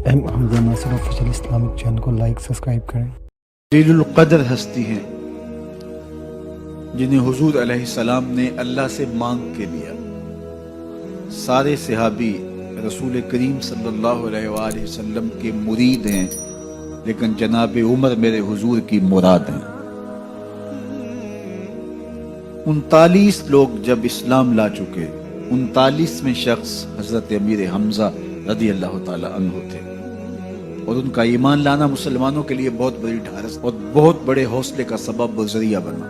حمزہ ناصر official Islamic channel کو like subscribe کریں۔ جلیل القدر ہستی ہیں جنہیں حضور علیہ السلام نے اللہ سے مانگ کے لیا۔ سارے صحابی رسول کریم صلی اللہ علیہ وآلہ وسلم کے مرید ہیں، لیکن جناب عمر میرے حضور کی مراد ہیں۔ 39 لوگ جب اسلام لا چکے، 39ویں شخص حضرت امیر حمزہ رضی اللہ تعالی عنہ تھے، اور ان کا ایمان لانا مسلمانوں کے لیے بہت بڑی ڈھارس اور بہت بڑے حوصلے کا سبب و ذریعہ بنا۔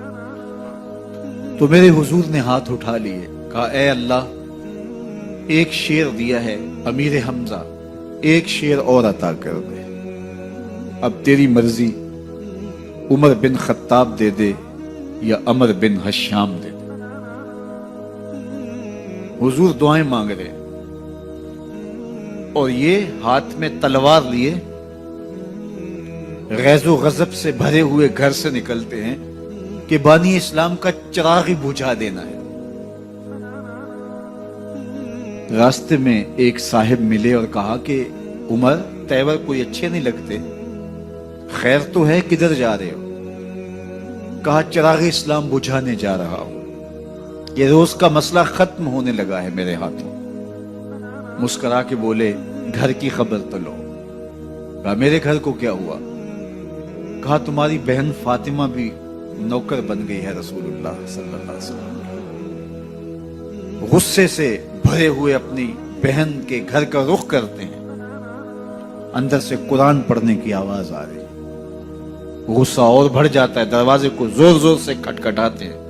تو میرے حضور نے ہاتھ اٹھا لیے، کہا اے اللہ، ایک شیر دیا ہے امیر حمزہ، ایک شیر اور عطا کر دے، اب تیری مرضی، عمر بن خطاب دے دے یا عمر بن حشام دے دے۔ حضور دعائیں مانگ رہے ہیں، اور یہ ہاتھ میں تلوار لیے غیظ و غضب سے بھرے ہوئے گھر سے نکلتے ہیں کہ بانی اسلام کا چراغ ہی بجھا دینا ہے۔ راستے میں ایک صاحب ملے اور کہا کہ عمر، تیور کوئی اچھے نہیں لگتے، خیر تو ہے، کدھر جا رہے ہو؟ کہا چراغ اسلام بجھانے جا رہا ہوں، یہ روز کا مسئلہ ختم ہونے لگا ہے میرے ہاتھوں۔ مسکرا کے بولے گھر کی خبر تو لو۔ کہا میرے گھر کو کیا ہوا؟ کہا تمہاری بہن فاطمہ بھی نوکر بن گئی ہے رسول اللہ صلی اللہ علیہ وسلم۔ غصے سے بھرے ہوئے اپنی بہن کے گھر کا رخ کرتے ہیں، اندر سے قرآن پڑھنے کی آواز آ رہی، غصہ اور بڑھ جاتا ہے، دروازے کو زور زور سے کھٹکھٹاتے ہیں۔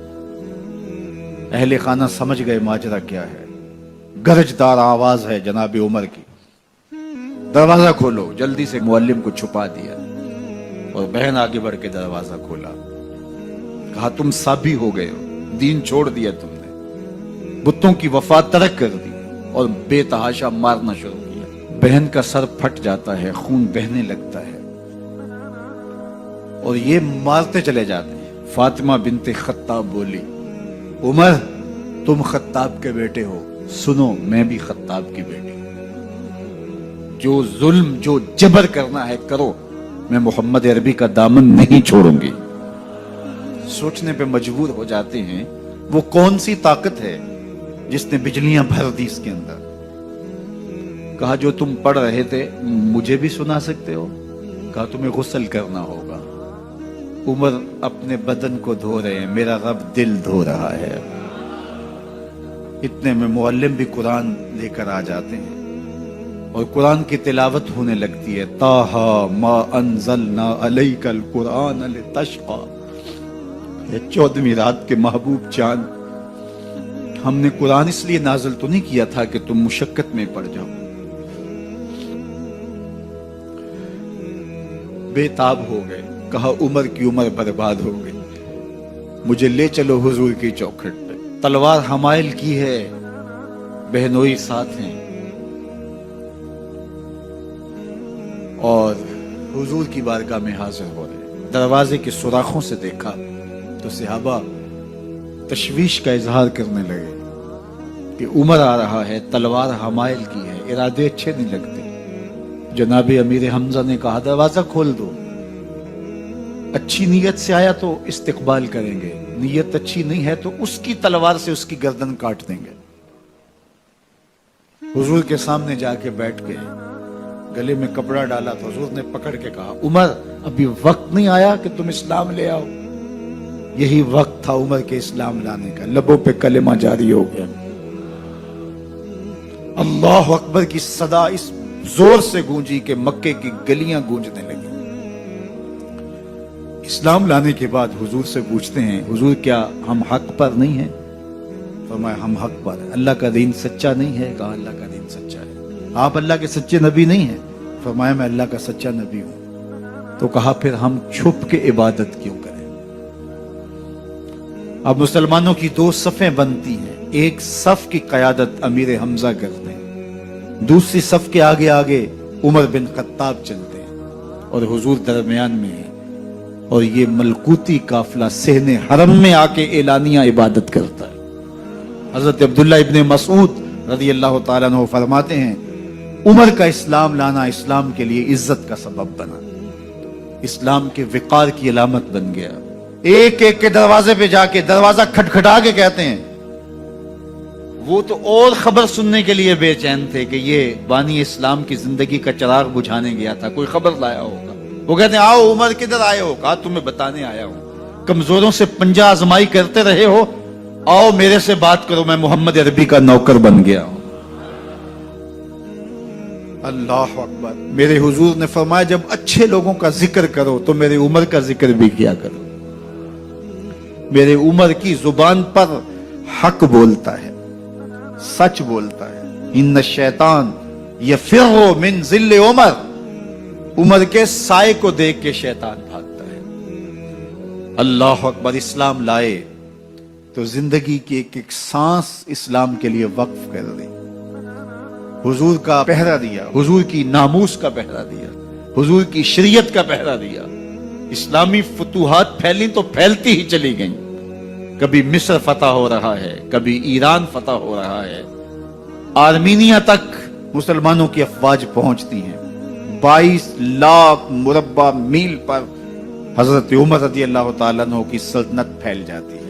اہل خانہ سمجھ گئے ماجرا کیا ہے، گرجدار آواز ہے جناب عمر کی، دروازہ کھولو۔ جلدی سے معلم کو چھپا دیا اور بہن آگے بڑھ کے دروازہ کھولا۔ کہا تم سابی ہو گئے ہو، دین چھوڑ دیا تم نے، بتوں کی وفا ترک کر دی اور بے تحاشا مارنا شروع کیا۔ بہن کا سر پھٹ جاتا ہے، خون بہنے لگتا ہے، اور یہ مارتے چلے جاتے ہیں۔ فاطمہ بنت خطاب بولی عمر، تم خطاب کے بیٹے ہو، سنو میں بھی خطاب کی بیٹی ہوں، جو ظلم جو جبر کرنا ہے کرو، میں محمد عربی کا دامن نہیں چھوڑوں گی۔ سوچنے پہ مجبور ہو جاتے ہیں وہ کون سی طاقت ہے جس نے بجلیاں بھر دی اس کے اندر۔ کہا جو تم پڑھ رہے تھے مجھے بھی سنا سکتے ہو؟ کہا تمہیں غسل کرنا ہوگا۔ عمر اپنے بدن کو دھو رہے ہیں، میرا رب دل دھو رہا ہے۔ اتنے میں معلم بھی قرآن لے کر آ جاتے ہیں اور قرآن کی تلاوت ہونے لگتی ہے۔ طٰہٰ ما انزلنا علیک القرآن لتشقیٰ، یہ 14ویں رات کے محبوب چاند، ہم نے قرآن اس لیے نازل تو نہیں کیا تھا کہ تم مشقت میں پڑ جاؤ۔ بے تاب ہو گئے، کہا عمر کی عمر برباد ہو گئی، مجھے لے چلو حضور کی چوکھٹ پہ۔ تلوار حمائل کی ہے، بہنوئی ساتھ ہیں، اور حضور کی بارگاہ میں حاضر ہو رہے۔ دروازے کے سوراخوں سے دیکھا تو صحابہ تشویش کا اظہار کرنے لگے کہ عمر آ رہا ہے، تلوار حمائل کی ہے، ارادے اچھے نہیں لگتے۔ جناب امیر حمزہ نے کہا دروازہ کھول دو، اچھی نیت سے آیا تو استقبال کریں گے، نیت اچھی نہیں ہے تو اس کی تلوار سے اس کی گردن کاٹ دیں گے۔ حضور کے سامنے جا کے بیٹھ گئے، گلے میں کپڑا ڈالا تو حضور نے پکڑ کے کہا عمر، ابھی وقت نہیں آیا کہ تم اسلام لے آؤ؟ یہی وقت تھا عمر کے اسلام لانے کا۔ لبوں پہ کلمہ جاری ہو گیا، اللہ اکبر کی صدا اس زور سے گونجی کہ مکے کی گلیاں گونجنے لگی۔ اسلام لانے کے بعد حضور سے پوچھتے ہیں حضور کیا ہم حق پر نہیں ہیں؟ فرمایا ہم حق پر ہیں۔ اللہ کا دین سچا نہیں ہے؟ کہا اللہ کا دین سچا ہے۔ آپ اللہ کے سچے نبی نہیں ہیں؟ فرمایا میں اللہ کا سچا نبی ہوں۔ تو کہا پھر ہم چھپ کے عبادت کیوں کریں؟ اب مسلمانوں کی 2 صفیں بنتی ہیں، ایک صف کی قیادت امیر حمزہ کرتے ہیں، دوسری صف کے آگے آگے عمر بن خطاب چلتے ہیں، اور حضور درمیان میں ہیں، اور یہ ملکوتی قافلہ صحن حرم میں آ کے اعلانیہ عبادت کرتا ہے۔ حضرت عبداللہ ابن مسعود رضی اللہ تعالیٰ عنہ فرماتے ہیں عمر کا اسلام لانا اسلام کے لیے عزت کا سبب بنا، اسلام کے وقار کی علامت بن گیا۔ ایک ایک کے دروازے پہ جا کے دروازہ کھٹکھٹا کے کہتے ہیں، وہ تو اور خبر سننے کے لیے بے چین تھے کہ یہ بانی اسلام کی زندگی کا چراغ بجھانے گیا تھا، کوئی خبر لایا ہوگا۔ وہ کہتے ہیں آؤ عمر کدھر آئے ہو؟ کہا تمہیں بتانے آیا ہوں، کمزوروں سے پنجہ آزمائی کرتے رہے ہو، آؤ میرے سے بات کرو، میں محمد عربی کا نوکر بن گیا ہوں۔ اللہ اکبر۔ میرے حضور نے فرمایا جب اچھے لوگوں کا ذکر کرو تو میرے عمر کا ذکر بھی کیا کرو۔ میرے عمر کی زبان پر حق بولتا ہے، سچ بولتا ہے۔ ان الشیطان یفر من ظل عمر، عمر کے سائے کو دیکھ کے شیطان بھاگتا ہے۔ اللہ اکبر۔ اسلام لائے تو زندگی کی ایک ایک سانس اسلام کے لیے وقف کر دی، حضور کا پہرا دیا، حضور کی ناموس کا پہرا دیا، حضور کی شریعت کا پہرا دیا۔ اسلامی فتوحات پھیلی تو پھیلتی ہی چلی گئیں، کبھی مصر فتح ہو رہا ہے، کبھی ایران فتح ہو رہا ہے، آرمینیا تک مسلمانوں کی افواج پہنچتی ہیں۔ 22 لاکھ مربع میل پر حضرت عمر رضی اللہ تعالیٰ عنہ کی سلطنت پھیل جاتی ہے۔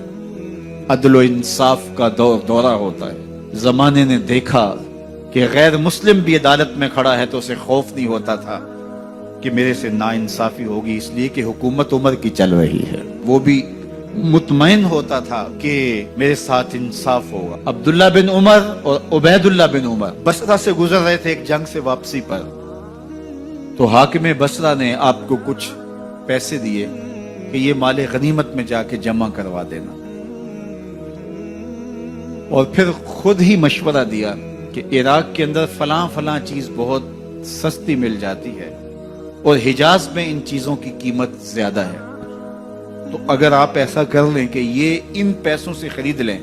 عدل و انصاف کا دورہ ہوتا ہے۔ زمانے نے دیکھا کہ غیر مسلم بھی عدالت میں کھڑا ہے تو اسے خوف نہیں ہوتا تھا کہ میرے سے ناانصافی ہوگی، اس لیے کہ حکومت عمر کی چل رہی ہے۔ وہ بھی مطمئن ہوتا تھا کہ میرے ساتھ انصاف ہوگا۔ عبداللہ بن عمر اور عبید اللہ بن عمر بصرہ سے گزر رہے تھے ایک جنگ سے واپسی پر، تو حاکم بصرہ نے آپ کو کچھ پیسے دیے کہ یہ مال غنیمت میں جا کے جمع کروا دینا، اور پھر خود ہی مشورہ دیا کہ عراق کے اندر فلاں فلاں چیز بہت سستی مل جاتی ہے اور حجاز میں ان چیزوں کی قیمت زیادہ ہے، تو اگر آپ ایسا کر لیں کہ یہ ان پیسوں سے خرید لیں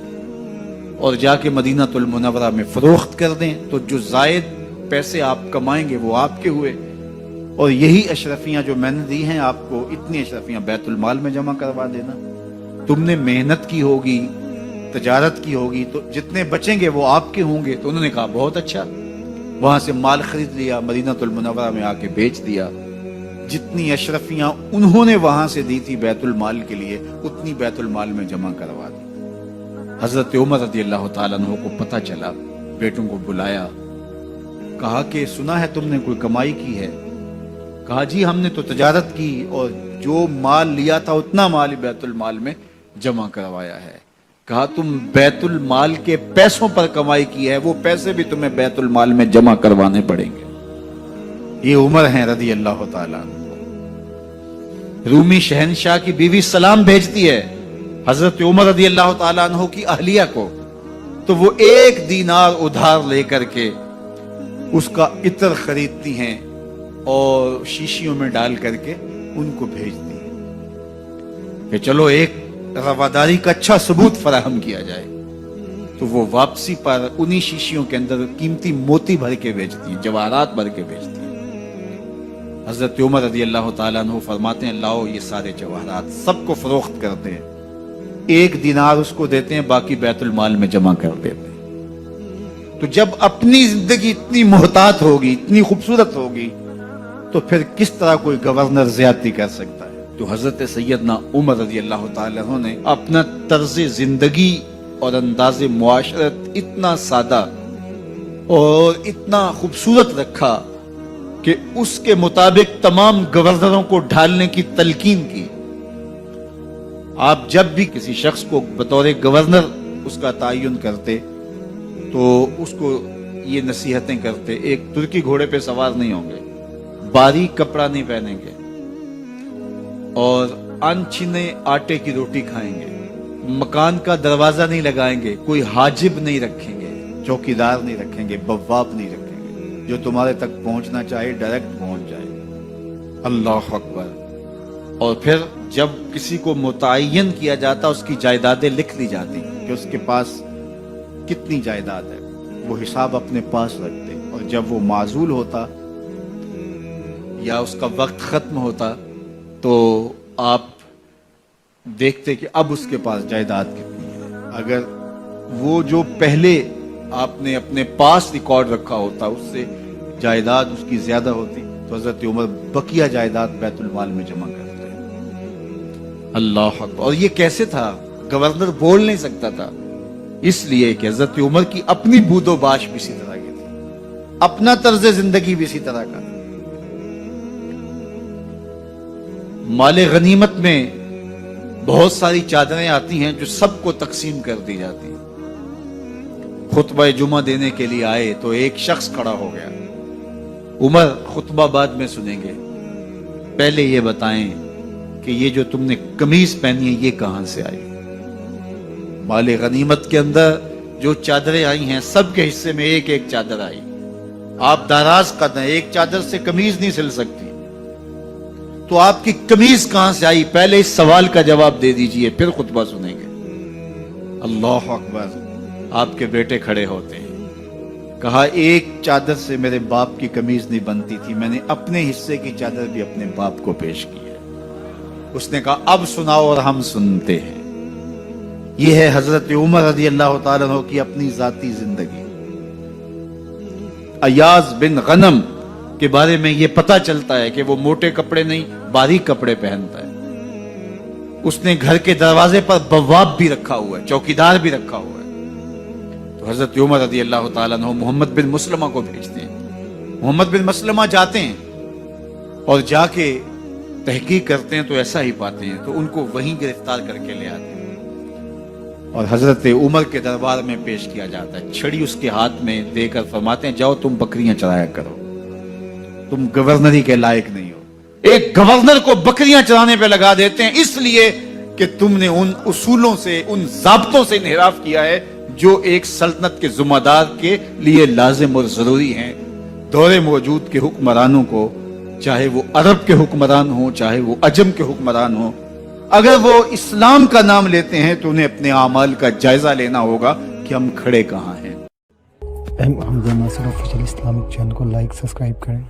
اور جا کے مدینہ المنورہ میں فروخت کر دیں تو جو زائد پیسے آپ کمائیں گے وہ آپ کے ہوئے، اور یہی اشرفیاں جو میں نے دی ہیں آپ کو، اتنی اشرفیاں بیت المال میں جمع کروا دینا۔ تم نے محنت کی ہوگی، تجارت کی ہوگی، تو جتنے بچیں گے وہ آپ کے ہوں گے۔ تو انہوں نے کہا بہت اچھا، وہاں سے مال خرید لیا، مدینہ المنورہ میں آ کے بیچ دیا۔ جتنی اشرفیاں انہوں نے وہاں سے دی تھی بیت المال کے لیے، اتنی بیت المال میں جمع کروا دی۔ حضرت عمر رضی اللہ تعالیٰ عنہ کو پتہ چلا، بیٹوں کو بلایا، کہا کہ سنا ہے تم نے کوئی کمائی کی ہے؟ کہا جی ہم نے تو تجارت کی اور جو مال لیا تھا اتنا مال بیت المال میں جمع کروایا ہے۔ کہا تم بیت المال کے پیسوں پر کمائی کی ہے، وہ پیسے بھی تمہیں بیت المال میں جمع کروانے پڑیں گے۔ یہ عمر ہیں رضی اللہ تعالیٰ عنہ۔ رومی شہنشاہ کی بیوی سلام بھیجتی ہے حضرت عمر رضی اللہ تعالیٰ عنہ کی اہلیہ کو، تو وہ 1 دینار ادھار لے کر کے اس کا عطر خریدتی ہیں اور شیشیوں میں ڈال کر کے ان کو بھیجتی ہیں کہ چلو ایک رواداری کا اچھا ثبوت فراہم کیا جائے۔ تو وہ واپسی پر انہی شیشیوں کے اندر قیمتی موتی بھر کے بیچتی ہیں، جواہرات بھر کے بیچتی ہیں۔ حضرت عمر رضی اللہ تعالیٰ عنہ فرماتے ہیں لاؤ یہ سارے جواہرات، سب کو فروخت کرتے ہیں، 1 دینار اس کو دیتے ہیں، باقی بیت المال میں جمع کر دیتے ہیں۔ تو جب اپنی زندگی اتنی محتاط ہوگی، اتنی خوبصورت ہوگی، تو پھر کس طرح کوئی گورنر زیادتی کر سکتا ہے؟ تو حضرت سیدنا عمر رضی اللہ تعالیٰ عنہ نے اپنا طرز زندگی اور انداز معاشرت اتنا سادہ اور اتنا خوبصورت رکھا کہ اس کے مطابق تمام گورنروں کو ڈھالنے کی تلقین کی۔ آپ جب بھی کسی شخص کو بطور گورنر اس کا تعین کرتے تو اس کو یہ نصیحتیں کرتے، ایک ترکی گھوڑے پہ سوار نہیں ہوں گے، باریک کپڑا نہیں پہنیں گے، اور انچھنے آٹے کی روٹی کھائیں گے، مکان کا دروازہ نہیں لگائیں گے، کوئی حاجب نہیں رکھیں گے، چوکیدار نہیں رکھیں گے، بواب نہیں رکھیں گے، جو تمہارے تک پہنچنا چاہے ڈائریکٹ پہنچ جائے۔ اللہ اکبر۔ اور پھر جب کسی کو متعین کیا جاتا اس کی جائیدادیں لکھ لی جاتی کہ اس کے پاس کتنی جائیداد ہے، وہ حساب اپنے پاس رکھتے، اور جب وہ معزول ہوتا یا اس کا وقت ختم ہوتا تو آپ دیکھتے کہ اب اس کے پاس جائیداد کتنی ہے۔ اگر وہ جو پہلے آپ نے اپنے پاس ریکارڈ رکھا ہوتا اس سے جائیداد اس کی زیادہ ہوتی تو حضرت عمر بقیہ جائیداد بیت المال میں جمع کرتے. اللہ اکبر. اور یہ کیسے تھا؟ گورنر بول نہیں سکتا تھا، اس لیے کہ حضرت عمر کی اپنی بود و باش بھی اسی طرح کی تھی، اپنا طرز زندگی بھی اسی طرح کا تھا. مال غنیمت میں بہت ساری چادریں آتی ہیں جو سب کو تقسیم کر دی جاتی ہیں. خطبہ جمعہ دینے کے لیے آئے تو ایک شخص کھڑا ہو گیا. عمر خطبہ بعد میں سنیں گے، پہلے یہ بتائیں کہ یہ جو تم نے قمیض پہنی ہے یہ کہاں سے آئی؟ مال غنیمت کے اندر جو چادریں آئی ہیں سب کے حصے میں ایک ایک چادر آئی. آپ داراز قد ہیں، ایک چادر سے قمیض نہیں سل سکتی، تو آپ کی قمیض کہاں سے آئی؟ پہلے اس سوال کا جواب دے دیجئے، پھر خطبہ سنیں گے. اللہ اکبر. آپ کے بیٹے کھڑے ہوتے ہیں. کہا ایک چادر سے میرے باپ کی قمیض نہیں بنتی تھی، میں نے اپنے حصے کی چادر بھی اپنے باپ کو پیش کی ہے. اس نے کہا اب سناؤ، اور ہم سنتے ہیں. یہ ہے حضرت عمر رضی اللہ تعالیٰ عنہ کی اپنی ذاتی زندگی. ایاز بن غنم کے بارے میں یہ پتا چلتا ہے کہ وہ موٹے کپڑے نہیں باریک کپڑے پہنتا ہے. اس نے گھر کے دروازے پر بواب بھی رکھا ہوا ہے، چوکیدار بھی رکھا ہوا ہے. تو حضرت عمر رضی اللہ تعالیٰ عنہ محمد بن مسلمہ کو بھیجتے ہیں. محمد بن مسلمہ جاتے ہیں اور جا کے تحقیق کرتے ہیں تو ایسا ہی پاتے ہیں، تو ان کو وہیں گرفتار کر کے لے آتے ہیں اور حضرت عمر کے دربار میں پیش کیا جاتا ہے. چھڑی اس کے ہاتھ میں دے کر فرماتے ہیں جاؤ تم بکریاں چرایا کرو، تم گورنری کے لائق نہیں ہو. ایک گورنر کو بکریاں چرانے پہ لگا دیتے ہیں اس لیے کہ تم نے ان اصولوں سے، ان ضابطوں سے انحراف کیا ہے جو ایک سلطنت کے ذمہ دار کے لیے لازم اور ضروری ہیں. دور موجود کے حکمرانوں کو، چاہے وہ عرب کے حکمران ہوں چاہے وہ عجم کے حکمران ہوں، اگر وہ اسلام کا نام لیتے ہیں تو انہیں اپنے اعمال کا جائزہ لینا ہوگا کہ ہم کھڑے کہاں ہیں. حمزہ ناصر آفیشیل اسلامک چینل کو لائک سبسکرائب کریں.